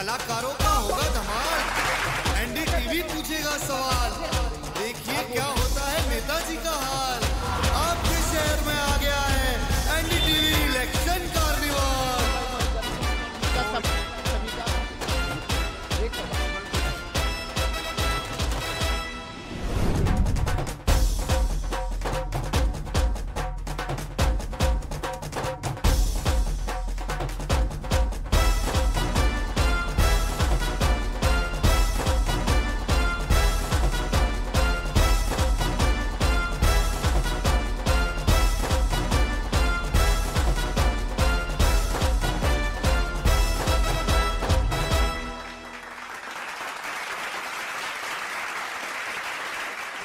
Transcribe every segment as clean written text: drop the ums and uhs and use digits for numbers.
कलाकारों का होगा धमाल। एनडीटीवी पूछेगा सवाल, देखिए क्या होता है नेताजी का हाल। आपके शहर में आ गया है एनडीटीवी इलेक्शन कार्निवाल।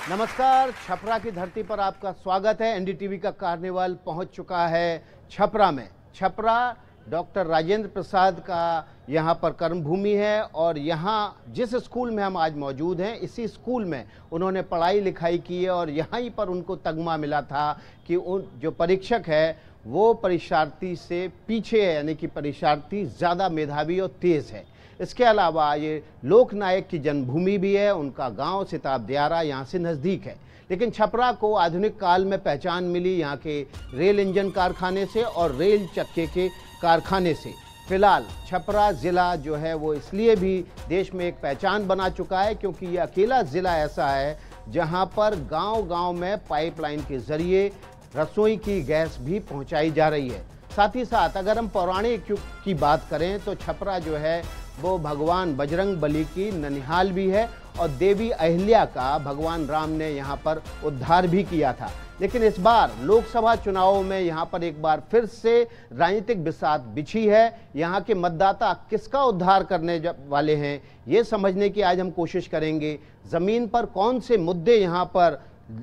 नमस्कार, छपरा की धरती पर आपका स्वागत है। एनडीटीवी का कार्निवाल पहुंच चुका है छपरा में। छपरा डॉक्टर राजेंद्र प्रसाद का यहाँ पर कर्मभूमि है और यहाँ जिस स्कूल में हम आज मौजूद हैं, इसी स्कूल में उन्होंने पढ़ाई लिखाई की है और यहाँ ही पर उनको तगमा मिला था कि उन जो परीक्षक है वो परीक्षार्थी से पीछे है, यानी कि परीक्षार्थी ज़्यादा मेधावी और तेज़ है। इसके अलावा ये लोकनायक की जन्मभूमि भी है, उनका गांव सिताब दियारा यहाँ से नज़दीक है। लेकिन छपरा को आधुनिक काल में पहचान मिली यहाँ के रेल इंजन कारखाने से और रेल चक्के के कारखाने से। फिलहाल छपरा ज़िला जो है वो इसलिए भी देश में एक पहचान बना चुका है क्योंकि ये अकेला ज़िला ऐसा है जहाँ पर गांव-गांव में पाइपलाइन के ज़रिए रसोई की गैस भी पहुँचाई जा रही है। साथ ही साथ अगर हम पौराणिक युग की बात करें तो छपरा जो है वो भगवान बजरंग बली की ननिहाल भी है और देवी अहिल्या का भगवान राम ने यहाँ पर उद्धार भी किया था। लेकिन इस बार लोकसभा चुनावों में यहाँ पर एक बार फिर से राजनीतिक बिसात बिछी है। यहाँ के मतदाता किसका उद्धार करने वाले हैं ये समझने की आज हम कोशिश करेंगे। ज़मीन पर कौन से मुद्दे यहाँ पर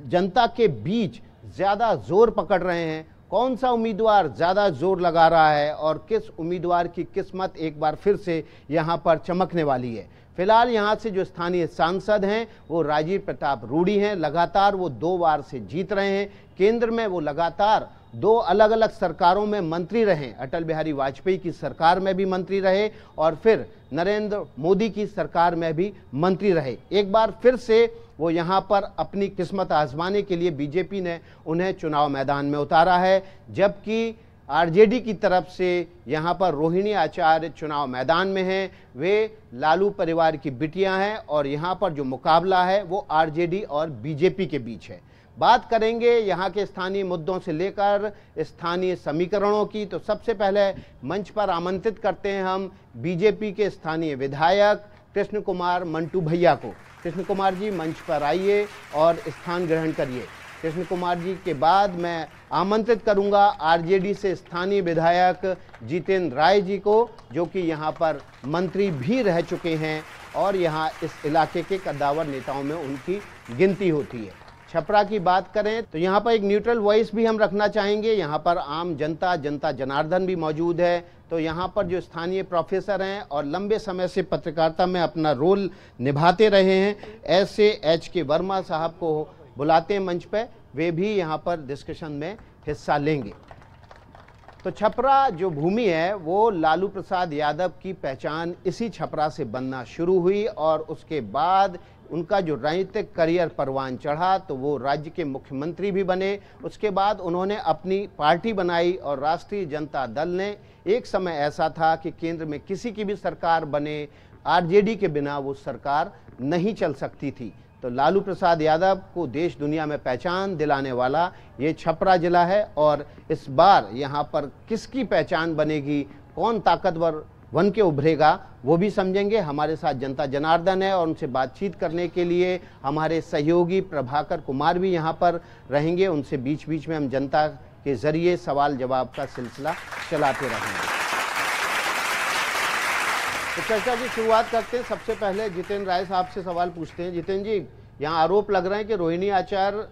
जनता के बीच ज़्यादा जोर पकड़ रहे हैं, कौन सा उम्मीदवार ज़्यादा जोर लगा रहा है और किस उम्मीदवार की किस्मत एक बार फिर से यहाँ पर चमकने वाली है। फिलहाल यहाँ से जो स्थानीय सांसद हैं वो राजीव प्रताप रूडी हैं। लगातार वो 2 बार से जीत रहे हैं। केंद्र में वो लगातार 2 अलग अलग सरकारों में मंत्री रहे। अटल बिहारी वाजपेयी की सरकार में भी मंत्री रहे और फिर नरेंद्र मोदी की सरकार में भी मंत्री रहे। एक बार फिर से वो यहाँ पर अपनी किस्मत आजमाने के लिए बीजेपी ने उन्हें चुनाव मैदान में उतारा है, जबकि आरजेडी की तरफ से यहाँ पर रोहिणी आचार्य चुनाव मैदान में हैं। वे लालू परिवार की बिटियां हैं और यहाँ पर जो मुकाबला है वो आरजेडी और बीजेपी के बीच है। बात करेंगे यहाँ के स्थानीय मुद्दों से लेकर स्थानीय समीकरणों की, तो सबसे पहले मंच पर आमंत्रित करते हैं हम बीजेपी के स्थानीय विधायक कृष्ण कुमार मंटू भैया को। कृष्ण कुमार जी मंच पर आइए और स्थान ग्रहण करिए। कृष्ण कुमार जी के बाद मैं आमंत्रित करूंगा आरजेडी से स्थानीय विधायक जितेंद्र राय जी को, जो कि यहाँ पर मंत्री भी रह चुके हैं और यहाँ इस इलाके के कद्दावर नेताओं में उनकी गिनती होती है। छपरा की बात करें तो यहाँ पर एक न्यूट्रल वॉइस भी हम रखना चाहेंगे। यहाँ पर आम जनता जनार्दन भी मौजूद है। तो यहाँ पर जो स्थानीय प्रोफेसर हैं और लंबे समय से पत्रकारिता में अपना रोल निभाते रहे हैं, ऐसे एच.के. वर्मा साहब को बुलाते हैं मंच पे, वे भी यहाँ पर डिस्कशन में हिस्सा लेंगे। तो छपरा जो भूमि है वो लालू प्रसाद यादव की पहचान इसी छपरा से बनना शुरू हुई और उसके बाद उनका जो राजनीतिक करियर परवान चढ़ा तो वो राज्य के मुख्यमंत्री भी बने। उसके बाद उन्होंने अपनी पार्टी बनाई और राष्ट्रीय जनता दल ने, एक समय ऐसा था कि केंद्र में किसी की भी सरकार बने, आरजेडी के बिना वो सरकार नहीं चल सकती थी। तो लालू प्रसाद यादव को देश दुनिया में पहचान दिलाने वाला ये छपरा जिला है और इस बार यहाँ पर किसकी पहचान बनेगी, कौन ताकतवर बन के उभरेगा, वो भी समझेंगे। हमारे साथ जनता जनार्दन है और उनसे बातचीत करने के लिए हमारे सहयोगी प्रभाकर कुमार भी यहाँ पर रहेंगे। उनसे बीच बीच में हम जनता के जरिए सवाल जवाब का सिलसिला चलाते रहेंगे। तो चर्चा की शुरुआत करते हैं। सबसे पहले जितेंद्र राय साहब से सवाल पूछते हैं। जितेंद्र जी, यहाँ आरोप लग रहे हैं कि रोहिणी आचार्य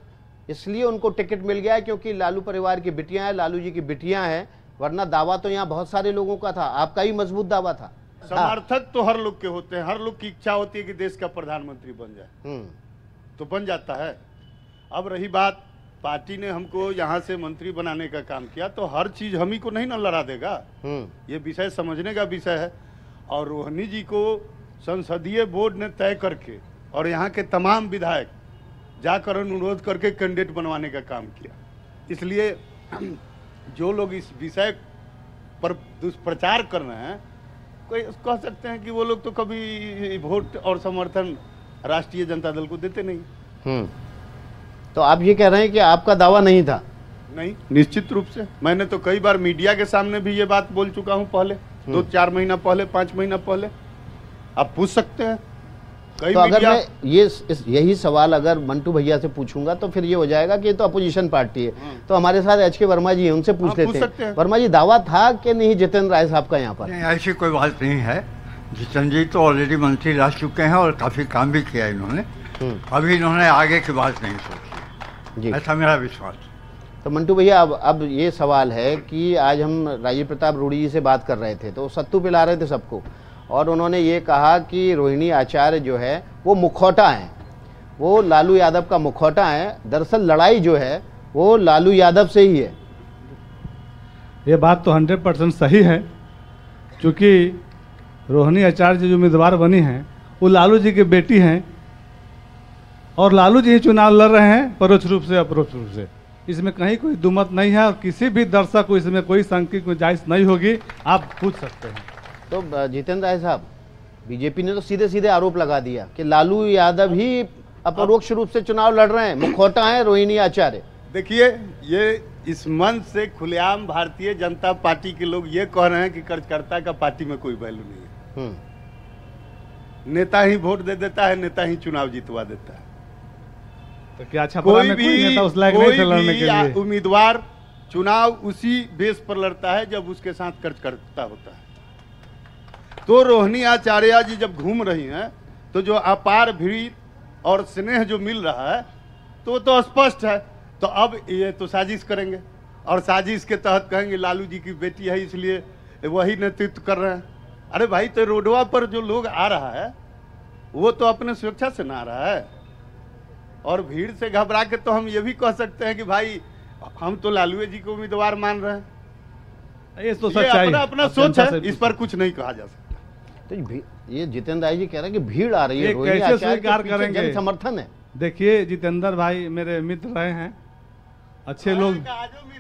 इसलिए उनको टिकट मिल गया है क्योंकि लालू परिवार की बिटियां हैं, लालू जी की बिटियां हैं, वरना दावा तो यहाँ बहुत सारे लोगों का था, आपका ही मजबूत दावा था। समर्थक तो हर लोग के होते हैं, हर लोग की इच्छा होती है कि देश का प्रधानमंत्री बन जाए, तो बन जाता है। अब रही बात, पार्टी ने हमको यहाँ से मंत्री बनाने का काम किया तो हर चीज हम ही को नहीं न लड़ा देगा, ये विषय समझने का विषय है। और रोहिणी जी को संसदीय बोर्ड ने तय करके और यहाँ के तमाम विधायक जाकर अनुरोध करके कैंडिडेट बनवाने का काम किया। इसलिए जो लोग इस विषय पर दुष्प्रचार कर रहे हैं, कोई कह सकते हैं कि वो लोग तो कभी वोट और समर्थन राष्ट्रीय जनता दल को देते नहीं। तो आप ये कह रहे हैं कि आपका दावा नहीं था? नहीं, निश्चित रूप से मैंने तो कई बार मीडिया के सामने भी ये बात बोल चुका हूं, पहले 2-4 महीना पहले, 5 महीना पहले, आप पूछ सकते हैं। कई तो अगर मैं यही सवाल अगर मंटू भैया से पूछूंगा तो फिर ये हो जाएगा कि ये तो अपोजिशन पार्टी है। तो हमारे साथ एच के वर्मा जी हैं, उनसे पूछ लेते हैं। वर्मा जी, दावा था कि नहीं जितेंद्र राय साहब का यहाँ पर? नहीं, ऐसी कोई बात नहीं है। जितेंद्र जी तो ऑलरेडी मंत्री रह चुके हैं और काफी काम भी किया इन्होंने। अभी इन्होंने आगे की बात नहीं सोची, ऐसा मेरा विश्वास। तो मंटू भैया, अब ये सवाल है कि आज हम राजीव प्रताप रूडी जी से बात कर रहे थे तो सत्तू पिला रहे थे सबको, और उन्होंने ये कहा कि रोहिणी आचार्य जो है वो मुखौटा है, वो लालू यादव का मुखौटा है। दरअसल लड़ाई जो है वो लालू यादव से ही है। ये बात तो 100% सही है, क्योंकि रोहिणी आचार्य जो उम्मीदवार बनी हैं वो लालू जी की बेटी हैं और लालू जी ही चुनाव लड़ रहे हैं, परोक्ष रूप से अपरोक्ष रूप से। इसमें कहीं कोई दुमत नहीं है और किसी भी दर्शक को इसमें कोई शंका की गुंजाइश नहीं होगी, आप पूछ सकते हैं। तो जितेंद्र राय साहब, बीजेपी ने तो सीधे सीधे आरोप लगा दिया कि लालू यादव ही अपरोक्ष रूप से चुनाव लड़ रहे हैं, मुखौटा है रोहिणी आचार्य। देखिए, ये इस मंच से खुलेआम भारतीय जनता पार्टी के लोग ये कह रहे हैं कि कार्यकर्ता का पार्टी में कोई वैल्यू नहीं है। नेता ही वोट दे देता है, नेता ही चुनाव जितवा देता है। तो क्या छपरा में कोई नेता उस लायक नहीं था लड़ने के लिए? उम्मीदवार चुनाव उसी बेस पर लड़ता है जब उसके साथ कार्यकर्ता होता है। तो रोहिणी आचार्य जी जब घूम रही हैं तो जो अपार भीड़ और स्नेह जो मिल रहा है तो स्पष्ट है। तो अब ये तो साजिश करेंगे और साजिश के तहत कहेंगे लालू जी की बेटी है इसलिए वही नेतृत्व कर रहे हैं। अरे भाई, तो रोडवा पर जो लोग आ रहा है वो तो अपने स्वेच्छा से ना आ रहा है, और भीड़ से घबरा के तो हम ये भी कह सकते हैं कि भाई हम तो लालू जी को उम्मीदवार मान रहे हैं। ये तो सच्चाई है, अपना सोच है, इस पर कुछ नहीं कहा जा सकता। तो ये जितेंद्र राय जी कह रहे हैं कि भीड़ आ रही है, कैसे स्वीकार करेंगे? समर्थन है। देखिए, जितेंद्र भाई मेरे मित्र रहे हैं, अच्छे लोग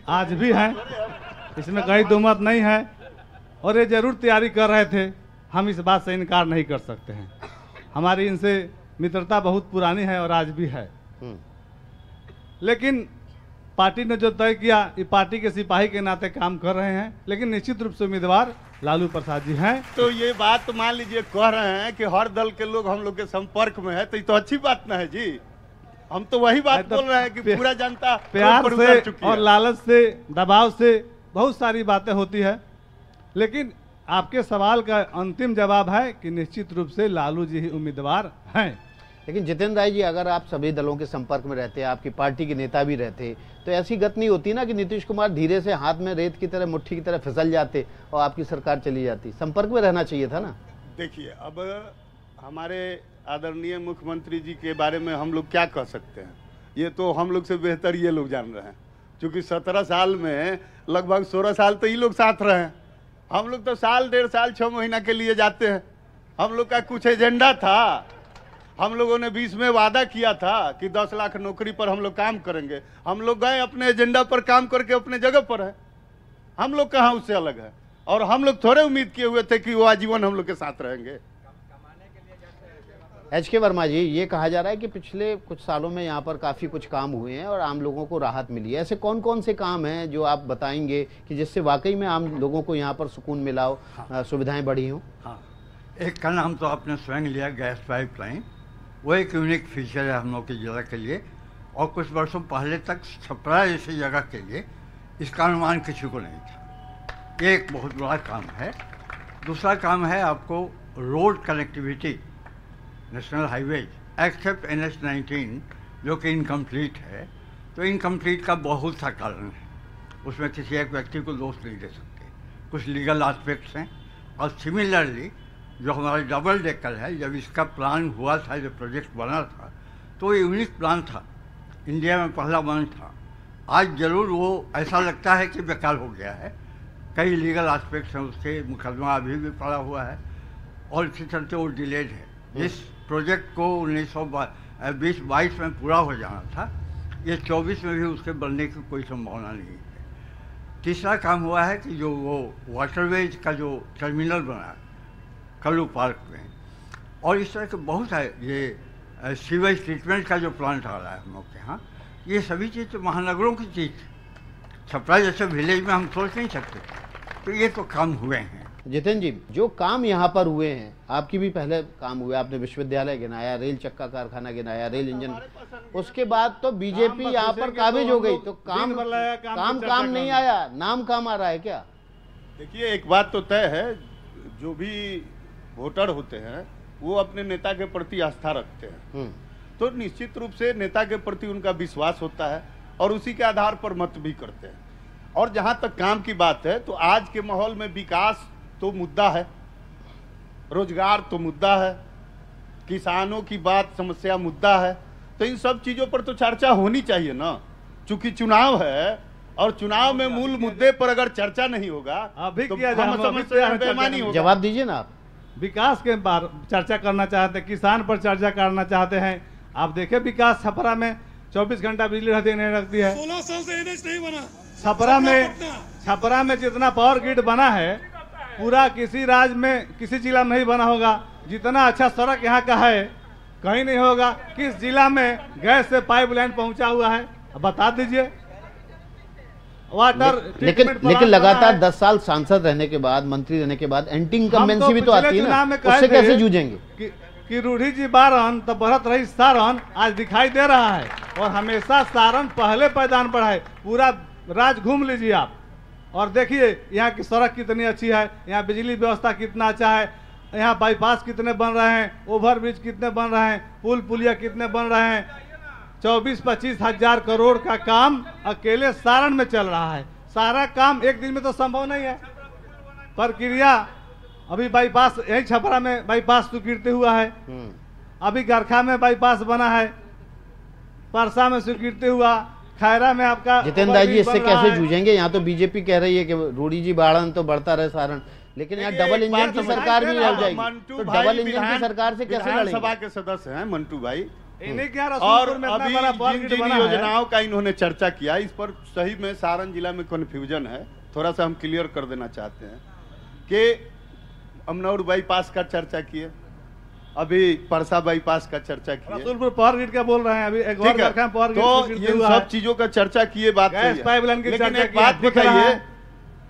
आज भी हैं, इसमें कहीं दुमत नहीं है, और ये जरूर तैयारी कर रहे थे। हम इस बात से इनकार नहीं कर सकते हैं, हमारी इनसे मित्रता बहुत पुरानी है और आज भी है। लेकिन पार्टी ने जो तय किया, ये पार्टी के सिपाही के नाते काम कर रहे हैं, लेकिन निश्चित रूप से उम्मीदवार लालू प्रसाद जी हैं। तो ये बात तो मान लीजिए कह रहे हैं कि हर दल के लोग हम लोग के संपर्क में है, तो ये तो अच्छी बात ना है जी। हम तो वही बात बोल रहे हैं कि पूरा जनता प्यार से और लालच से, दबाव से बहुत सारी बातें होती है, लेकिन आपके सवाल का अंतिम जवाब है कि निश्चित रूप से लालू जी ही उम्मीदवार हैं। लेकिन जितेंद्र राय जी, अगर आप सभी दलों के संपर्क में रहते, आपकी पार्टी के नेता भी रहते, तो ऐसी गत नहीं होती ना कि नीतीश कुमार धीरे से हाथ में रेत की तरह, मुट्ठी की तरह फिसल जाते और आपकी सरकार चली जाती? संपर्क में रहना चाहिए था ना। देखिए, अब हमारे आदरणीय मुख्यमंत्री जी के बारे में हम लोग क्या कह सकते हैं, ये तो हम लोग से बेहतर ये लोग जान रहे हैं, क्योंकि 17 साल में लगभग 16 साल तो ये लोग साथ रहे हैं। हम लोग तो साल, 1.5 साल, 6 महीना के लिए जाते हैं। हम लोग का कुछ एजेंडा था, हम लोगों ने 20 में वादा किया था कि 10 लाख नौकरी पर हम लोग काम करेंगे। हम लोग गए, अपने एजेंडा पर काम करके अपने जगह पर है। हम लोग कहाँ उससे अलग है, और हम लोग थोड़े उम्मीद किए हुए थे कि वो आजीवन हम लोग के साथ रहेंगे। एच के वर्मा जी, ये कहा जा रहा है कि पिछले कुछ सालों में यहाँ पर काफ़ी कुछ काम हुए हैं और आम लोगों को राहत मिली है। ऐसे कौन कौन से काम हैं जो आप बताएंगे कि जिससे वाकई में आम लोगों को यहाँ पर सुकून मिला हो, सुविधाएं बढ़ी हों? हाँ, एक का नाम तो आपने स्वयं लिया, गैस पाइपलाइन। वो एक यूनिक फीचर है हम लोग की जगह के लिए, और कुछ वर्षों पहले तक छपरा जैसी जगह के लिए इसका अनुमान किसी को नहीं था। ये एक बहुत बड़ा काम है। दूसरा काम है आपको road connectivity, national highways except NH-19 जो कि इनकम्प्लीट है। तो इनकम्प्लीट का बहुत सा कारण है, उसमें किसी एक व्यक्ति को दोष नहीं दे सकते, कुछ लीगल एस्पेक्ट्स हैं। और सिमिलरली जो हमारा डबल डेकर है, जब इसका प्लान हुआ था, जब प्रोजेक्ट बना था, तो ये यूनिक प्लान था, इंडिया में पहला वन था। आज ज़रूर वो ऐसा लगता है कि बेकार हो गया है, कई लीगल एस्पेक्ट्स हैं उसके, मुकदमा अभी भी पड़ा हुआ है, और इसके चलते वो डिलेड है। जिस प्रोजेक्ट को 1920-22 में पूरा हो जाना था, ये 24 में भी उसके बनने की कोई संभावना नहीं है। तीसरा काम हुआ है कि जो वो वाटरवेज का जो टर्मिनल बना कल्लू पार्क में, और इस तरह के बहुत है, ये सीवेज ट्रीटमेंट का जो प्लांट आ रहा है हम लोग के यहाँ, ये सभी चीज़ तो महानगरों की चीज़, छपरा जैसे विलेज में हम सोच नहीं सकते। तो ये तो काम हुए हैं। जितेंद्र जी, जो काम यहाँ पर हुए हैं, आपकी भी पहले काम हुए, आपने विश्वविद्यालय गिनाया, रेल चक्का कारखाना गिनाया, रेल इंजन, उसके बाद तो बीजेपी यहाँ पर काबिज हो गई, तो काम नहीं आया, नाम काम आ रहा है क्या? देखिए, एक बात तो तय है, जो भी वोटर होते हैं वो अपने नेता के प्रति आस्था रखते हैं, तो निश्चित रूप से नेता के प्रति उनका विश्वास होता है और उसी के आधार पर मत भी करते हैं। और जहां तक काम की बात है, तो आज के माहौल में विकास तो मुद्दा है, रोजगार तो मुद्दा है, किसानों की बात समस्या मुद्दा है, तो इन सब चीजों पर तो चर्चा होनी चाहिए ना। चूंकि चुनाव है और चुनाव में मूल मुद्दे पर अगर चर्चा नहीं होगा तो हम समझते हैं बेईमानी होगा। जवाब दीजिए ना आप। विकास के बारे चर्चा करना चाहते हैं, किसान पर चर्चा करना चाहते हैं। आप देखें विकास छपरा में 24 घंटा बिजली रहती नहीं रखती है। 16 साल से एनएच नहीं बना छपरा में जितना पावर ग्रिड बना है पूरा किसी राज्य में किसी जिला में नहीं बना होगा। जितना अच्छा सड़क यहाँ का है कहीं नहीं होगा। किस जिला में गैस से पाइपलाइन पहुंचा हुआ है बता दीजिए। वाटर लेकिन लगातार 10 साल सांसद रहने के बाद, मंत्री रहने के बाद एंटी इनकम्बेंसी भी तो आती है ना, उससे कैसे जूझेंगे? कि रूढ़ी जी बारन तो बढ़त रही सारन, आज दिखाई दे रहा है। और हमेशा सारन पहले पैदान पर है। पूरा राज्य घूम लीजिए आप और देखिए यहाँ की सड़क कितनी अच्छी है, यहाँ बिजली व्यवस्था कितना अच्छा है, यहाँ बाईपास कितने बन रहे हैं, ओवरब्रिज कितने बन रहे हैं, पुल पुलिया कितने बन रहे हैं। 24-25 हजार करोड़ का काम अकेले सारण में चल रहा है। सारा काम एक दिन में तो संभव नहीं है। प्रक्रिया अभी बाईपास यही छपरा में बाईपास स्वीकृति हुआ है, अभी गरखा में बाईपास बना है, परसा में स्वीकृति हुआ, खैरा में आपका। जितेंद्र जी, इससे कैसे जूझेंगे? यहाँ तो बीजेपी कह रही है कि रूढ़ी जी बाढ़न तो बढ़ता रहे सारण, लेकिन यहाँ डबल इंजन की सरकार भी लड़ जाएगी, तो डबल इंजन की सरकार से कैसे लड़ेंगे? सभा के सदस्य हैं मंटू भाई, और अभी जिन योजनाओं का इन्होंने चर्चा किया, इस पर सही में सारण जिला में कंफ्यूजन है। थोड़ा सा हम क्लियर कर देना चाहते हैं कि अमनौर बाईपास का चर्चा किए, अभी परसा बाईपास का चर्चा किए, रसूलपुर पावर ग्रिड का बोल रहे हैं, अभी एक और पावर ग्रिड, तो ये सब चीजों का चर्चा किए। बात पाइपलाइन की लेकिन एक बात बताइए,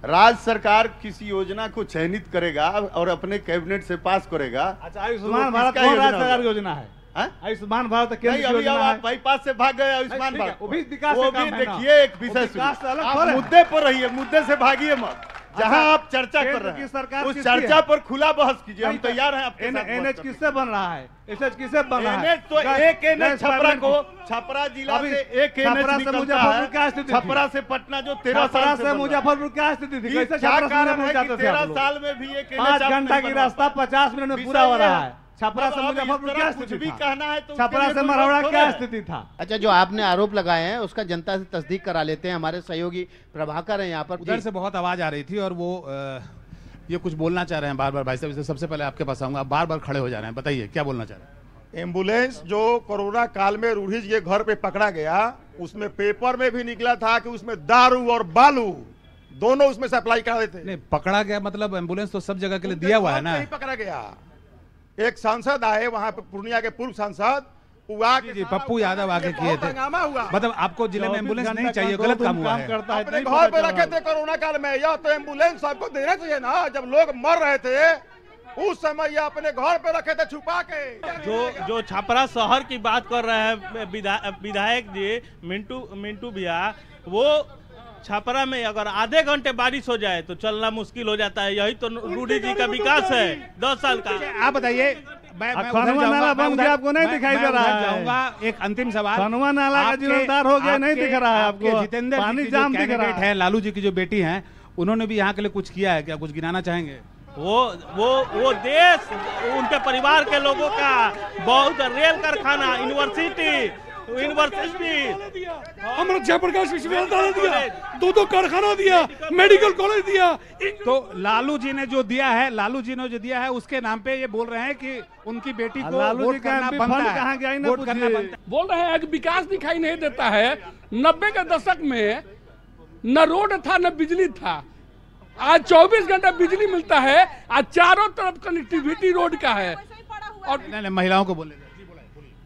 राज्य सरकार किसी योजना को चयनित करेगा और अपने कैबिनेट से पास करेगा। अच्छा, आयुष्मान भारत कौन राज्य सरकार योजना है? आयुष्मान भारत केंद्र की योजना है। बाईपास से भाग गए आयुष्मान भारत, वो भी विकास वो भी देखिए एक विषय आप मुद्दे पर रहिए, मुद्दे से भागिए मत। जहां आप चर्चा कर रहे हैं उस चर्चा पर खुला बहस कीजिए, हम तैयार हैं आपके साथ। एनएच किससे बन रहा है? एनएच किससे बन रहा है? एनएच तो एक एनएच छपरा को, छपरा जिला से एक एनएच निकलता है, छपरा से पटना जो 13 साल से मुजफ्फरपुर क्या स्थिति थी? कैसे क्या कारण है कि 13 साल में भी एक 5 घंटा की रास्ता 50 मिनट में पूरा हो रहा है। छपरा से मुजफ्फरपुर क्या स्थिति भी कहना है तो छपरा से मरौड़ा क्या स्थिति था? अच्छा, जो आपने आरोप लगाए हैं उसका जनता से तस्दीक करा लेते हैं। हमारे सहयोगी प्रभाकर हैं यहाँ पर। उधर से बहुत आवाज आ रही थी और वो ये कुछ बोलना चाह रहे हैं बार बार। भाई साहब, सबसे पहले आपके पास आऊंगा, आप बार बार खड़े हो जा रहे हैं, बताइए क्या बोलना चाह रहे हैं? एम्बुलेंस जो कोरोना काल में रूढ़ी जी के घर पे पकड़ा गया, उसमें पेपर में भी निकला था कि उसमें दारू और बालू दोनों उसमें सप्लाई कर देते। नहीं, पकड़ा गया मतलब एम्बुलेंस तो सब जगह के लिए दिया हुआ है ना। नहीं पकड़ा गया। एक सांसद आए वहां पे, पूर्णिया के पूर्व सांसद जी पप्पू यादव आके किए थे। मतलब आपको जिले में एम्बुलेंस नहीं चाहिए, गलत काम हुआ है। अपने घर पे रखे थे कोरोना काल में, यह तो एम्बुलेंस आपको देना चाहिए ना। जब लोग मर रहे थे उस समय ये अपने घर पे रखे थे छुपा के। जो छपरा शहर की बात कर रहे हैं विधायक जी मिंटू भैया, वो छपरा में अगर आधे घंटे बारिश हो जाए तो चलना मुश्किल हो जाता है। यही तो रूढ़ी जी का विकास है 10 साल का। आप बताइए, मैं आपको नहीं दिखाई दे रहा है? एक अंतिम सवाल, खनवा नाला का जीर्णोद्धार हो गया, नहीं दिख रहा है आपको? जितेंद्र पानी जाम दिख रहा है। लालू जी की जो बेटी हैं उन्होंने भी यहाँ के लिए कुछ किया है क्या? कुछ गिनाना चाहेंगे? वो देश, उनके परिवार के लोगों का बहुत रेल कारखाना, यूनिवर्सिटी, यूनिवर्सिटी, अमृत जयप्रकाश विश्वविद्यालय दिया, 2 कारखाना दिया, मेडिकल कॉलेज दिया। तो लालू जी ने जो दिया है, लालू जी ने जो दिया है उसके नाम पे ये बोल रहे हैं कि उनकी बेटी को वोट करना बनता है, वोट करना बनता है। बोल रहे हैं कि विकास दिखाई नहीं देता है। 90 के दशक में न रोड था न बिजली था, आज 24 घंटा बिजली मिलता है, आज चारों तरफ कनेक्टिविटी रोड का है। और नहीं, महिलाओं को बोले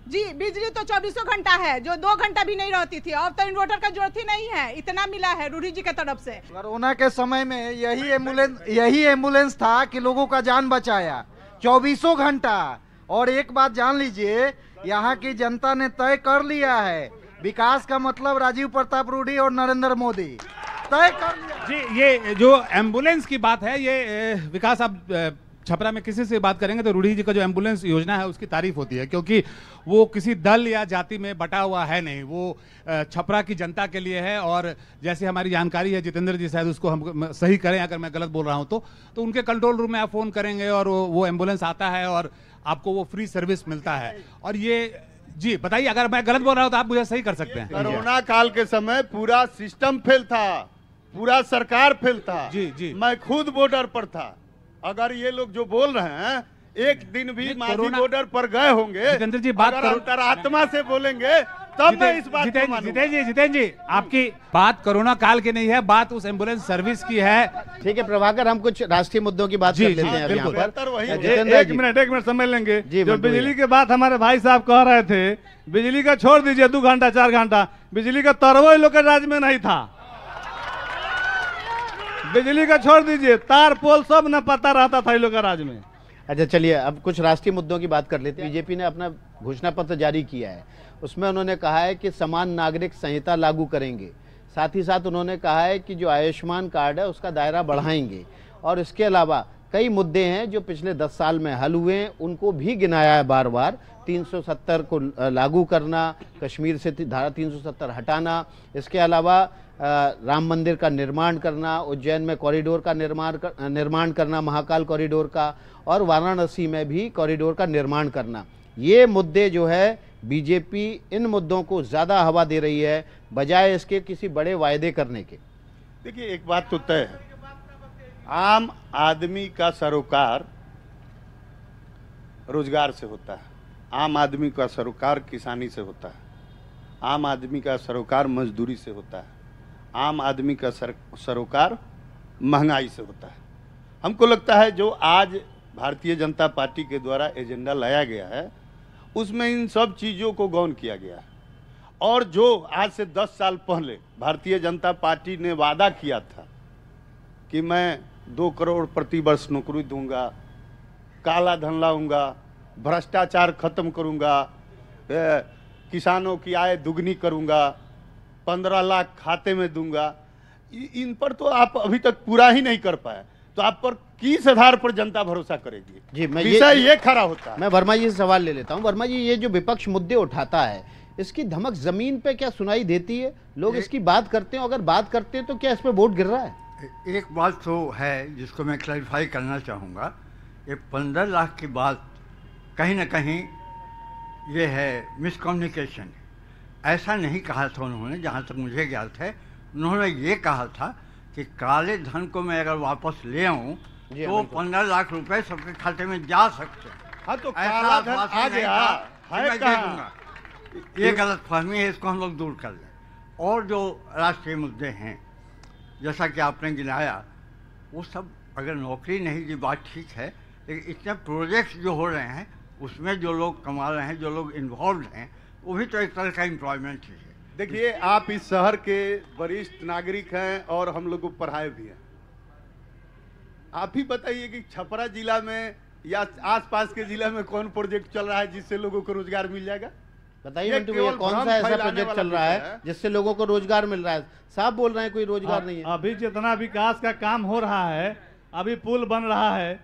जी, बिजली तो 24 घंटा है, जो 2 घंटा भी नहीं रहती थी। अब तो इन्वर्टर का जरूरत ही नहीं है, इतना मिला है रूढ़ी जी की तरफ से। कोरोना के समय में यही एम्बुलेंस था कि लोगों का जान बचाया 24 घंटा। और एक बात जान लीजिए, यहाँ की जनता ने तय कर लिया है, विकास का मतलब राजीव प्रताप रूडी और नरेंद्र मोदी तय कर लिया। जी, ये जो एम्बुलेंस की बात है, ये विकास आप छपरा में किसी से बात करेंगे तो रूढ़ी जी का जो एम्बुलेंस योजना है उसकी तारीफ होती है, क्योंकि वो किसी दल या जाति में बटा हुआ है नहीं, वो छपरा की जनता के लिए है। और जैसे हमारी जानकारी है, जितेंद्र जी शायद उसको हम सही करें अगर मैं गलत बोल रहा हूं तो उनके कंट्रोल रूम में आप फोन करेंगे और वो एम्बुलेंस आता है और आपको वो फ्री सर्विस मिलता है। और ये जी बताइए, अगर मैं गलत बोल रहा हूं तो आप मुझे सही कर सकते हैं। कोरोना काल के समय पूरा सिस्टम फेल था, पूरा सरकार फेल था। जी जी, मैं खुद बॉर्डर पर था। अगर ये लोग जो बोल रहे हैं, एक दिन भी माझी बॉर्डर पर गए होंगे, जितेंद्र जी बात अंतरात्मा से बोलेंगे तब मैं इस बात को मानूंगा। जितेंद्र जी, आपकी बात कोरोना काल की नहीं है, बात उस एम्बुलेंस सर्विस की है। ठीक है प्रभाकर, हम कुछ राष्ट्रीय मुद्दों की बात कर लेते हैं। बिल्कुल, एक मिनट समझ लेंगे। जो बिजली की बात हमारे भाई साहब कह रहे थे, बिजली का छोड़ दीजिए 2 घंटा 4 घंटा, बिजली का तरवा लोग के राज्य में नहीं था। बिजली का छोड़ दीजिए, तार पोल सब न पता रहता था लोग राज में। अच्छा चलिए, अब कुछ राष्ट्रीय मुद्दों की बात कर लेते हैं। बीजेपी ने अपना घोषणा पत्र जारी किया है, उसमें उन्होंने कहा है कि समान नागरिक संहिता लागू करेंगे। साथ ही साथ उन्होंने कहा है कि जो आयुष्मान कार्ड है उसका दायरा बढ़ाएंगे। और इसके अलावा कई मुद्दे हैं जो पिछले 10 साल में हल हुए हैं, उनको भी गिनाया है बार बार। 370 को लागू करना, कश्मीर से धारा 370 हटाना, इसके अलावा राम मंदिर का निर्माण करना, उज्जैन में कॉरिडोर का निर्माण करना, महाकाल कॉरिडोर का, और वाराणसी में भी कॉरिडोर का निर्माण करना। ये मुद्दे जो है बीजेपी इन मुद्दों को ज़्यादा हवा दे रही है बजाय इसके किसी बड़े वायदे करने के। देखिए, एक बात तो तय है, आम आदमी का सरोकार रोजगार से होता है, आम आदमी का सरोकार किसानी से होता है, आम आदमी का सरोकार मजदूरी से होता है, आम आदमी का सरोकार महंगाई से होता है। हमको लगता है जो आज भारतीय जनता पार्टी के द्वारा एजेंडा लाया गया है उसमें इन सब चीज़ों को गौन किया गया है। और जो आज से 10 साल पहले भारतीय जनता पार्टी ने वादा किया था कि मैं 2 करोड़ प्रति वर्ष नौकरी दूंगा, काला धन लाऊंगा, भ्रष्टाचार खत्म करूंगा, किसानों की आय दुगनी करूंगा, 15 लाख खाते में दूंगा, इन पर तो आप अभी तक पूरा ही नहीं कर पाए, तो आप पर किस आधार पर जनता भरोसा करेगी? जी, मैं ये खड़ा होता है। मैं वर्मा जी से सवाल ले लेता हूं। वर्मा जी, ये जो विपक्ष मुद्दे उठाता है, इसकी धमक जमीन पे क्या सुनाई देती है? लोग इसकी बात करते हैं, अगर बात करते हैं तो क्या इस पे वोट गिर रहा है? एक बात तो है जिसको मैं क्लैरिफाई करना चाहूँगा। ये 15 लाख की बात कहीं ना कहीं ये है मिसकम्युनिकेशन। ऐसा नहीं कहा था उन्होंने, जहाँ तक मुझे ज्ञात है। उन्होंने ये कहा था कि काले धन को मैं अगर वापस ले आऊँ तो 15 लाख रुपए सबके खाते में जा सकते हैं। हाँ, तो काला धन आ गया है कहाँ? ये गलत फहमी है, इसको हम लोग दूर कर लें। और जो राष्ट्रीय मुद्दे हैं जैसा कि आपने गिनाया, वो सब अगर नौकरी नहीं की बात ठीक है, लेकिन इतने प्रोजेक्ट्स जो हो रहे हैं उसमें जो लोग कमा रहे हैं, जो लोग इन्वॉल्व हैं, वो भी तो एक तरह का एम्प्लॉयमेंट ही है। देखिए, आप इस शहर के वरिष्ठ नागरिक हैं और हम लोग को पढ़ाए भी हैं। आप ही बताइए कि छपरा जिला में या आसपास के जिला में कौन प्रोजेक्ट चल रहा है जिससे लोगों को रोजगार मिल जाएगा? बताइए मिंटू भैया, कौन सा ऐसा प्रोजेक्ट चल रहा है जिससे लोगों को रोजगार मिल रहा है? साहब बोल रहे हैं कोई रोजगार नहीं है। अभी जितना विकास का काम हो रहा है, अभी पुल बन रहा है,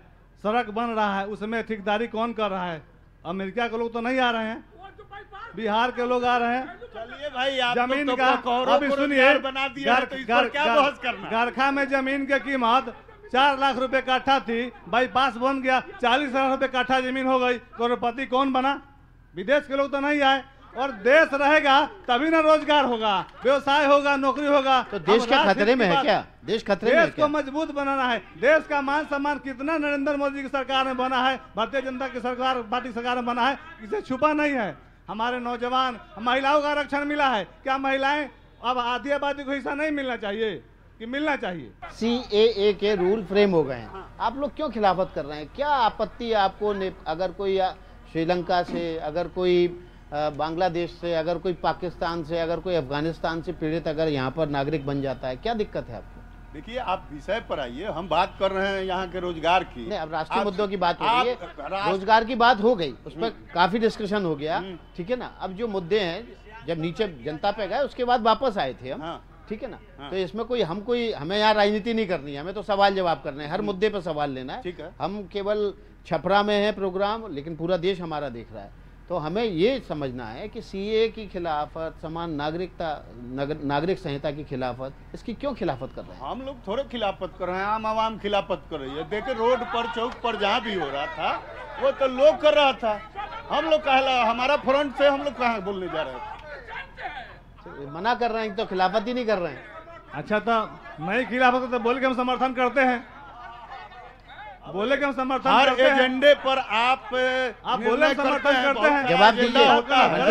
सड़क बन रहा है, उसमें ठेकेदारी कौन कर रहा है? अमेरिका के लोग तो नहीं आ रहे हैं, बिहार के लोग आ रहे हैं। चलिए भाई, आप जमीन तो का अभी सुनिए, बना दिया है, तो इस पर क्या बहस करना? गरखा में जमीन की कीमत 4 लाख रुपए काठा थी, बाईपास बन गया, 40 लाख रुपए काठा जमीन हो गई। करोड़पति कौन बना? विदेश के लोग तो नहीं आए। और देश रहेगा तभी ना रोजगार होगा, व्यवसाय होगा, नौकरी होगा। तो देश क्या खतरे में है क्या? देश खतरे में है देश क्या? को मजबूत बनाना है। देश का मान सम्मान कितना नरेंद्र मोदी की सरकार में बना है, भारतीय जनता की सरकार, पार्टी सरकार में बना है, इसे छुपा नहीं है। हमारे नौजवान, महिलाओं का आरक्षण मिला है, क्या महिलाएं अब आधी आबादी को हिस्सा नहीं मिलना चाहिए कि मिलना चाहिए? CAA के रूल फ्रेम हो गए हैं, आप लोग क्यों खिलाफत कर रहे हैं? क्या आपत्ति है आपको? अगर कोई श्रीलंका से, अगर कोई बांग्लादेश से, अगर कोई पाकिस्तान से, अगर कोई अफगानिस्तान से पीड़ित अगर यहाँ पर नागरिक बन जाता है, क्या दिक्कत है आपको? देखिए, आप विषय पर आइए, हम बात कर रहे हैं यहाँ के रोजगार की। नहीं, अब राष्ट्रीय मुद्दों की बात हो रही है, रोजगार की बात हो गई, उस पर काफी डिस्कशन हो गया, ठीक है ना। अब जो मुद्दे हैं, जब नीचे जनता पे गए उसके बाद वापस आए थे हम, ठीक है ना। तो इसमें हमें यहाँ राजनीति नहीं करनी है, हमें तो सवाल जवाब करने हैं, हर मुद्दे पर सवाल लेना है। हम केवल छपरा में है प्रोग्राम, लेकिन पूरा देश हमारा देख रहा है। तो हमें ये समझना है कि CAA की खिलाफत, समान नागरिक संहिता की खिलाफत, इसकी क्यों खिलाफत कर रहे हैं? हम लोग थोड़े खिलाफत कर रहे हैं, आम आवाम खिलाफत कर रही है। देखिए, रोड पर, चौक पर जहाँ भी हो रहा था वो तो लोग कर रहा था, हम लोग कहला, हमारा फ्रंट से हम लोग कहाँ बोलने जा रहे थे? तो मना कर रहे हैं तो खिलाफत ही नहीं कर रहे हैं। अच्छा, तो नहीं खिलाफत तो बोल के हम समर्थन करते हैं, बोले कि हम समर्थन करते हैं। हर एजेंडे पर आप बोले समर्थन करते हैं। जवाब दीजिए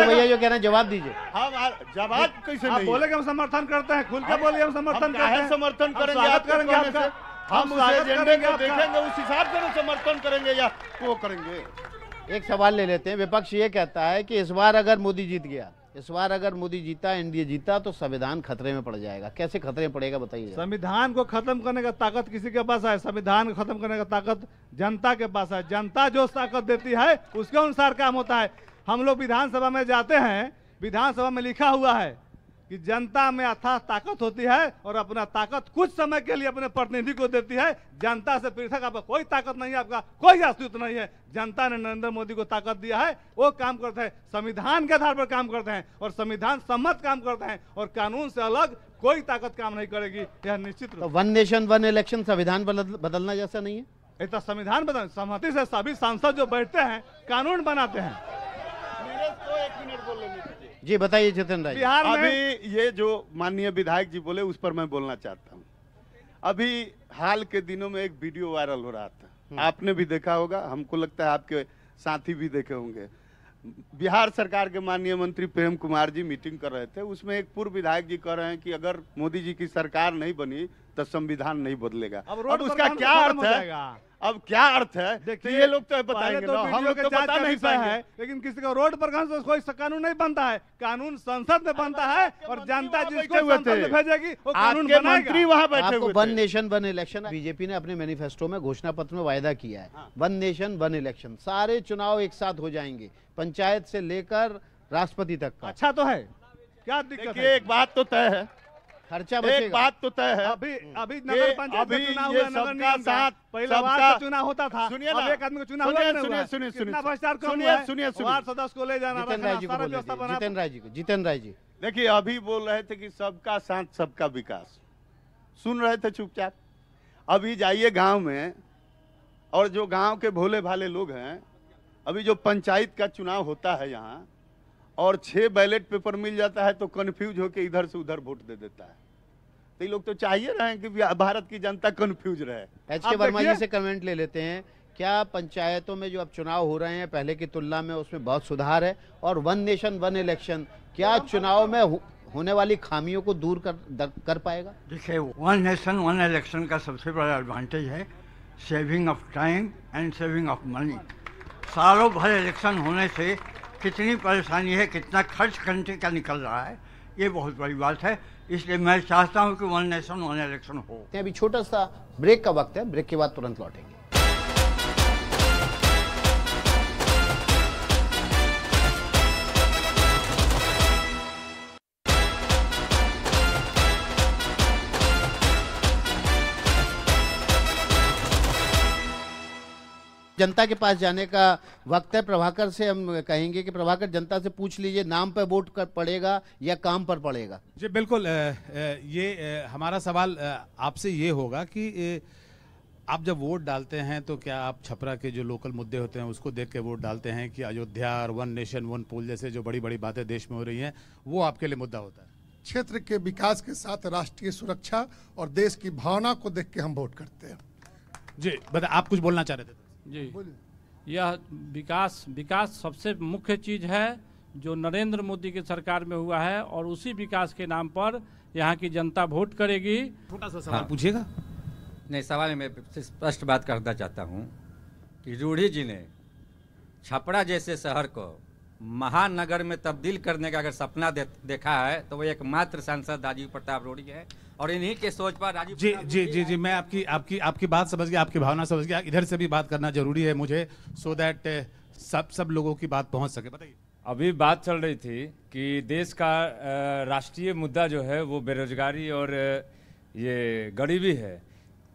भैया, जो कह रहे हैं जवाब दीजिए। हम जवाब कैसे नहीं? आप बोले कि हम समर्थन करते हैं, खुल के बोलिए हम समर्थन करते हैं। समर्थन करेंगे, आप करेंगे आपका, हम उस एजेंडे को देखेंगे, उस हिसाब से समर्थन करेंगे या वो करेंगे। एक सवाल ले लेते हैं। विपक्ष ये कहता है कि इस बार अगर मोदी जीत गया, इस बार अगर मोदी जीता, एनडीए जीता, तो संविधान खतरे में पड़ जाएगा। कैसे खतरे में पड़ेगा बताइए? संविधान को खत्म करने का ताकत किसी के पास है? संविधान को खत्म करने का ताकत जनता के पास है। जनता जो ताकत देती है उसके अनुसार काम होता है। हम लोग विधानसभा में जाते हैं, विधानसभा में लिखा हुआ है कि जनता में अथाह ताकत होती है और अपना ताकत कुछ समय के लिए अपने प्रतिनिधि को देती है। जनता से पृथक आपका कोई ताकत नहीं है, आपका कोई अस्तित्व नहीं है। जनता ने नरेंद्र मोदी को ताकत दिया है, वो काम करते हैं, संविधान के आधार पर काम करते हैं और संविधान सम्मत काम करते हैं, और कानून से अलग कोई ताकत काम नहीं करेगी, यह निश्चित रूप। तो 1 नेशन 1 इलेक्शन संविधान बदलना जैसा नहीं है? इतना संविधान बदल, सहमति से सभी सांसद जो बैठते हैं कानून बनाते हैं। जी बताइए जितेंद्र राय। बिहार में अभी ये जो माननीय विधायक जी बोले, उस पर मैं बोलना चाहता हूँ। अभी हाल के दिनों में एक वीडियो वायरल हो रहा था, आपने भी देखा होगा, हमको लगता है आपके साथी भी देखे होंगे। बिहार सरकार के माननीय मंत्री प्रेम कुमार जी मीटिंग कर रहे थे, उसमें एक पूर्व विधायक जी कह रहे हैं कि अगर मोदी जी की सरकार नहीं बनी तो संविधान नहीं बदलेगा। अब उसका क्या अर्थ है? अब क्या अर्थ है? तो ये लोग तो बताएंगे ना, हम लोग तो बता नहीं पाएंगे। लेकिन किसी का रोड पर कोई कानून नहीं बनता है, कानून संसद में बनता है और जनता जिसको संसद में भेजेगी वो कानून बनाएगा। मंत्री वहां बैठे हुए थे। 1 नेशन 1 इलेक्शन बीजेपी ने अपने मैनिफेस्टो में, घोषणा पत्र में वायदा किया है। 1 नेशन 1 इलेक्शन, सारे चुनाव एक साथ हो जाएंगे, पंचायत से लेकर राष्ट्रपति तक का। अच्छा तो है, क्या दिक्कत है? एक बात तो तय है, खर्चा बचेगा। एक बात तो तय है, अभी नगर पंचायत का चुनाव हुआ, नगर निगम का पहले वार्ड का चुनाव होता था, सुनिए अब एक आदमी का चुनाव हुआ। सुनिए कितना भ्रष्टाचार कम हुआ है? वार्ड सदस्य को ले जाना, जितेंद्र राय जी। देखिए, अभी बोल रहे थे कि सबका साथ सबका विकास, सुन रहे थे चुपचाप। अभी जाइए गांव में, और जो गांव के भोले भाले लोग हैं, अभी जो पंचायत का चुनाव होता है यहाँ, और 6 बैलेट पेपर मिल जाता है तो कंफ्यूज होकर इधर से उधर वोट दे देता है। तो ये लोग तो चाहिए रहे कि भारत की जनता कंफ्यूज रहे। HK वर्मा जी से कमेंट ले लेते हैं। क्या पंचायतों में जो अब चुनाव हो रहे हैं पहले की तुलना में उसमें बहुत सुधार है? और 1 नेशन 1 इलेक्शन क्या चुनाव में होने वाली खामियों को दूर कर पाएगा? देखिए, 1 नेशन 1 इलेक्शन का सबसे बड़ा एडवांटेज है saving of time and saving of money. सालों भर इलेक्शन होने से कितनी परेशानी है, कितना खर्च कंट्री का निकल रहा है, ये बहुत बड़ी बात है। इसलिए मैं चाहता हूं कि 1 नेशन 1 इलेक्शन हो। अभी छोटा सा ब्रेक का वक्त है, ब्रेक के बाद तुरंत लौटेंगे। जनता के पास जाने का वक्त है। प्रभाकर से हम कहेंगे कि प्रभाकर, जनता से पूछ लीजिए, नाम पर वोट पड़ेगा या काम पर पड़ेगा? जी बिल्कुल, ये हमारा सवाल आपसे ये होगा कि आप जब वोट डालते हैं तो क्या आप छपरा के जो लोकल मुद्दे होते हैं उसको देख के वोट डालते हैं कि अयोध्या और वन नेशन वन पोल जैसे जो बड़ी बड़ी बातें देश में हो रही हैं वो आपके लिए मुद्दा होता है? क्षेत्र के विकास के साथ राष्ट्रीय सुरक्षा और देश की भावना को देख के हम वोट करते हैं। जी बता, आप कुछ बोलना चाह रहे थे? जी, यह विकास सबसे मुख्य चीज है जो नरेंद्र मोदी की सरकार में हुआ है और उसी विकास के नाम पर यहाँ की जनता वोट करेगी। छोटा सा सवाल पूछिएगा। नहीं, सवाल में स्पष्ट बात करना चाहता हूँ कि रूढ़ी जी ने छपरा जैसे शहर को महानगर में तब्दील करने का अगर सपना देखा है तो वो एकमात्र सांसद राजीव प्रताप रूढ़ी है और इन्हीं के सोच पर राजीव जी जी जी जी मैं आपकी बात समझ गया, आपकी भावना समझ गया। इधर से भी बात करना जरूरी है मुझे, सो दैट सब लोगों की बात पहुंच सके। बताइए। अभी बात चल रही थी कि देश का राष्ट्रीय मुद्दा जो है वो बेरोजगारी और ये गरीबी है।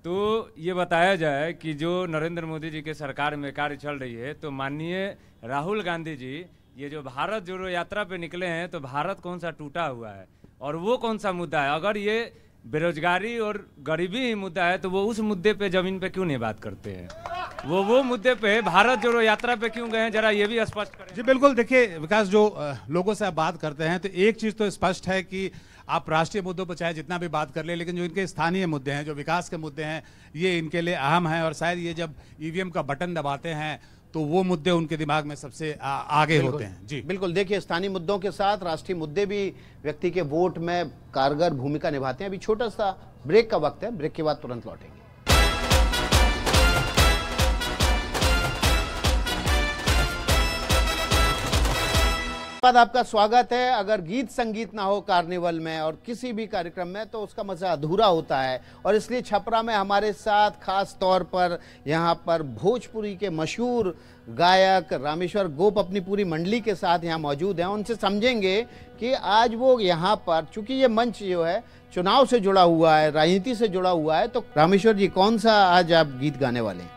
तो ये बताया जाए कि जो नरेंद्र मोदी जी के सरकार में कार्य चल रही है तो माननीय राहुल गांधी जी ये जो भारत जोड़ो यात्रा पे निकले हैं तो भारत कौन सा टूटा हुआ है और वो कौन सा मुद्दा है? अगर ये बेरोजगारी और गरीबी ही मुद्दा है तो वो उस मुद्दे पे जमीन पे क्यों नहीं बात करते हैं? वो मुद्दे पे भारत जोड़ो यात्रा पे क्यों गए हैं, जरा ये भी स्पष्ट करें। जी बिल्कुल, देखिए विकास, जो लोगों से आप बात करते हैं तो एक चीज तो स्पष्ट है कि आप राष्ट्रीय मुद्दों पर चाहे जितना भी बात कर ले, लेकिन जो इनके स्थानीय मुद्दे हैं, जो विकास के मुद्दे हैं, ये इनके लिए अहम है और शायद ये जब ईवीएम का बटन दबाते हैं तो वो मुद्दे उनके दिमाग में सबसे आगे होते हैं। जी बिल्कुल, देखिए स्थानीय मुद्दों के साथ राष्ट्रीय मुद्दे भी व्यक्ति के वोट में कारगर भूमिका निभाते हैं। अभी छोटा सा ब्रेक का वक्त है, ब्रेक के बाद तुरंत लौटेंगे। बाद आपका स्वागत है। अगर गीत संगीत ना हो कार्निवल में और किसी भी कार्यक्रम में तो उसका मजा अधूरा होता है, और इसलिए छपरा में हमारे साथ खास तौर पर यहाँ पर भोजपुरी के मशहूर गायक रामेश्वर गोप अपनी पूरी मंडली के साथ यहाँ मौजूद हैं। उनसे समझेंगे कि आज वो यहाँ पर, चूंकि ये मंच जो है चुनाव से जुड़ा हुआ है, राजनीति से जुड़ा हुआ है, तो रामेश्वर जी कौन सा आज आप गीत गाने वाले हैं?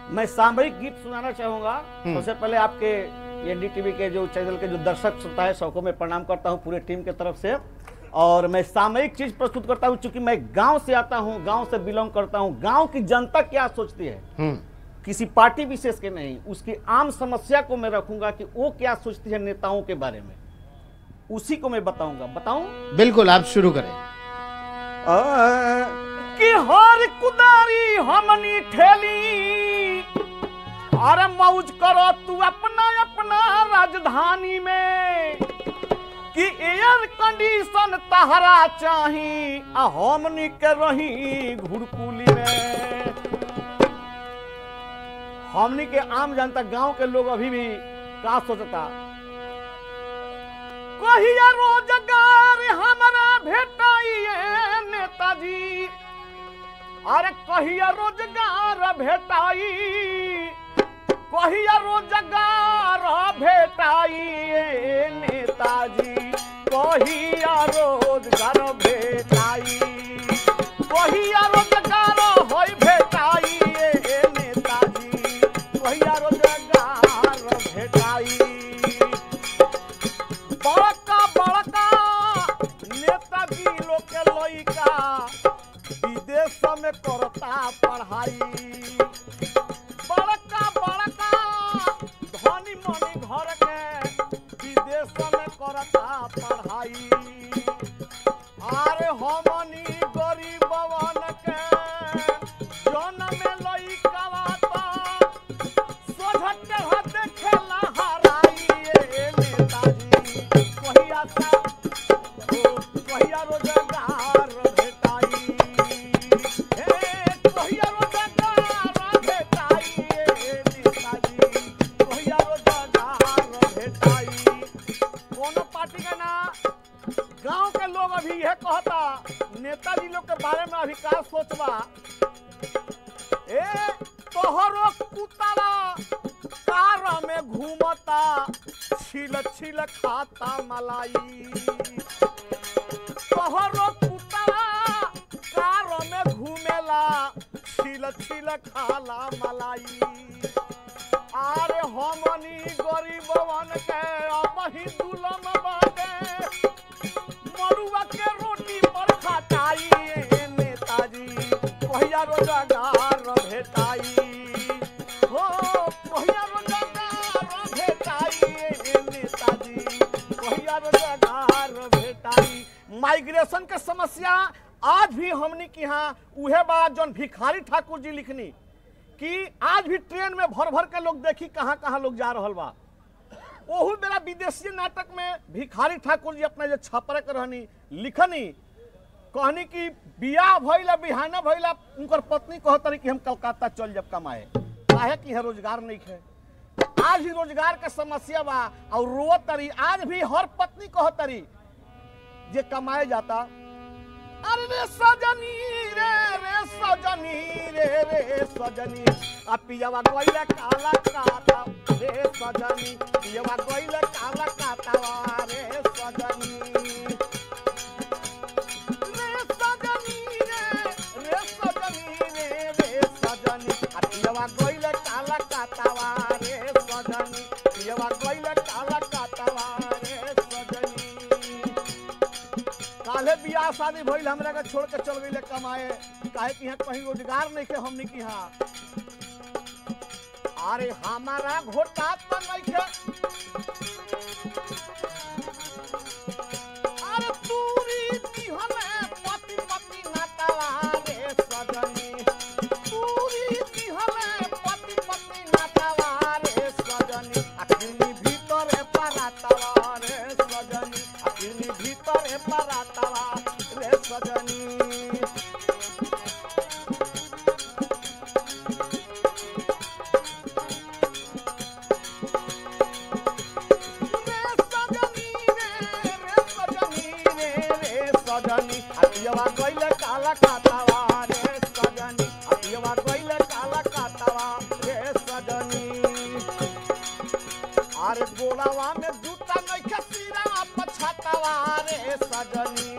मैं सामयिक गीत सुनाना चाहूंगा। सबसे पहले आपके एनडीटीवी के जो चैनल के जो दर्शक श्रोता है सबको मैं प्रणाम करता हूं पूरे टीम की तरफ से, और मैं सामयिक चीज प्रस्तुत करता हूं। चूंकि मैं गांव से आता हूं, गांव से बिलोंग करता हूं, गांव की जनता क्या सोचती है किसी पार्टी विशेष के नहीं, उसकी आम समस्या को मैं रखूंगा कि वो क्या सोचती है नेताओं के बारे में, उसी को मैं बताऊंगा। बताऊं? बिल्कुल, आप शुरू करें। कि हर कुदारी हमनी ठेली, अरे मौज करो तू अपना अपना राजधानी में, कि एयर कंडीशन तहरा चाही हमनी के रही घुड़कुली में। हमनी के आम जनता, गांव के लोग अभी भी का सोचता, कहिया रोजगार हमारा भेटाइए नेताजी, अरे कहिया रोजगार भेटाई, कहिया रोजगार भेटाइए नेताजी, कहिया रोजगार भेटाई, कहिया रोजगार होई भेटाइए नेताजी, कहिया रोजगार भेटाई। बड़का बड़का नेताजी लोग के लइका विदेश में करता पढ़ाई, बड़का बड़का धनी मनी घर के विदेश में करता पढ़ाई। अरे हमनी गरीबवन के जन में लइका सोझट के देखेला हराइए नेताजी, कहिया सा कहिया रोजगार भेटाई, कहिया रोजगार भेटाइए नेताजी, कहिया रोजगार भेटाई। कोनो पार्टी के ना, गांव के लोग अभी यह कहता नेताजी लोग के बारे में अभी का सोचबा, तोहरो कुतारा कार में घूमता छिल छिल खाता मलाई, तोहरो कुतारा कार में घूमेला छिल छिल खाला मलाई। अरे हमनी गरीबवन के अबही दुलम बाटे, मरुआ के रोटी पर खटाई नेताजी, कहिया रोजगार माइग्रेशन के समस्या आज भी हमनी की यहाँ उहे बात जौन भिखारी ठाकुर जी लिखनी कि आज भी ट्रेन में भर भर के लोग देखी कहाँ कहाँ लोग जा रहा बा। ओहू मेरा विदेशी नाटक में भिखारी ठाकुर जी अपना जो छपरे के रहनी लिखनी कहनी कि बियाह भइला बिहाना भइला उनकर पत्नी कहतरी कि हम कलकत्ता चल जब कमाए काहे कि यहाँ रोजगार नहीं है। आज भी रोजगार के समस्या बा और रोत तरी आज भी हर पत्नी कहतरी जे कमाए जाता अरे रे सजनी रे सजनी रे सजनी आ पियावा गइले काला काता रे सजनी पियावा गइले काला काता रे सजनी रे सजनी रे सजनी रे सजनी आ पियावा गइले काला काता रे सजनी पियावा गइले काला काता रे सजनी। काले बियाह शादी भइल हमरा के छोड़ के चल गइले कमाए काहे कि यहाँ कहीं रोजगार नहीं के हमनी की यहाँ। अरे हमारा घोटा तो नहीं है अरे तूरी की हमें पति पति नातावा रे सजनी तूरी की हमें पति पति नातावा रे सजनी अखिनी भीतर परातावा रे सजनी अखिनी भीतर परातावा रे सजनी। सजनी अतियवा गइले काला कातावा रे सजनी अतियवा गइले काला कातावा रे सजनी। अरे गोड़ावा में जूता नइखे सिरावा पछातावा रे सजनी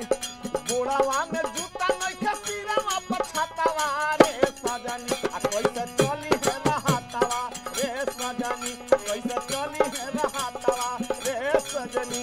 गोड़ावा में जूता नइखे सिरावा पछातावा रे सजनी आ कैसे चली है रहातावा रे सजनी कैसे चली है रहातावा रे सजनी।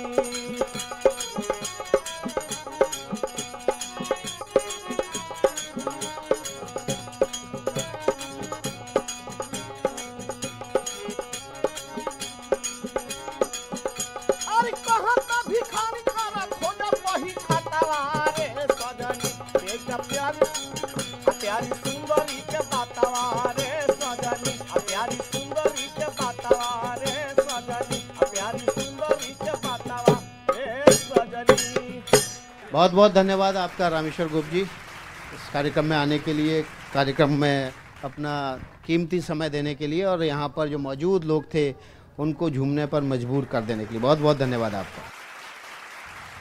प्यारी सुंदरी के बातावा रे सजनी प्यारी सुंदरी के बातावा रे सजनी प्यारी सुंदरी के बातावा रे सजनी। बहुत बहुत धन्यवाद आपका रामेश्वर गुप्त जी इस कार्यक्रम में आने के लिए, कार्यक्रम में अपना कीमती समय देने के लिए और यहाँ पर जो मौजूद लोग थे उनको झूमने पर मजबूर कर देने के लिए बहुत बहुत धन्यवाद आपका।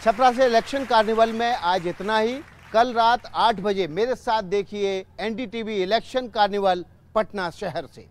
छपरा से इलेक्शन कार्निवल में आज इतना ही। कल रात 8 बजे मेरे साथ देखिए एनडीटीवी इलेक्शन कार्निवल पटना शहर से।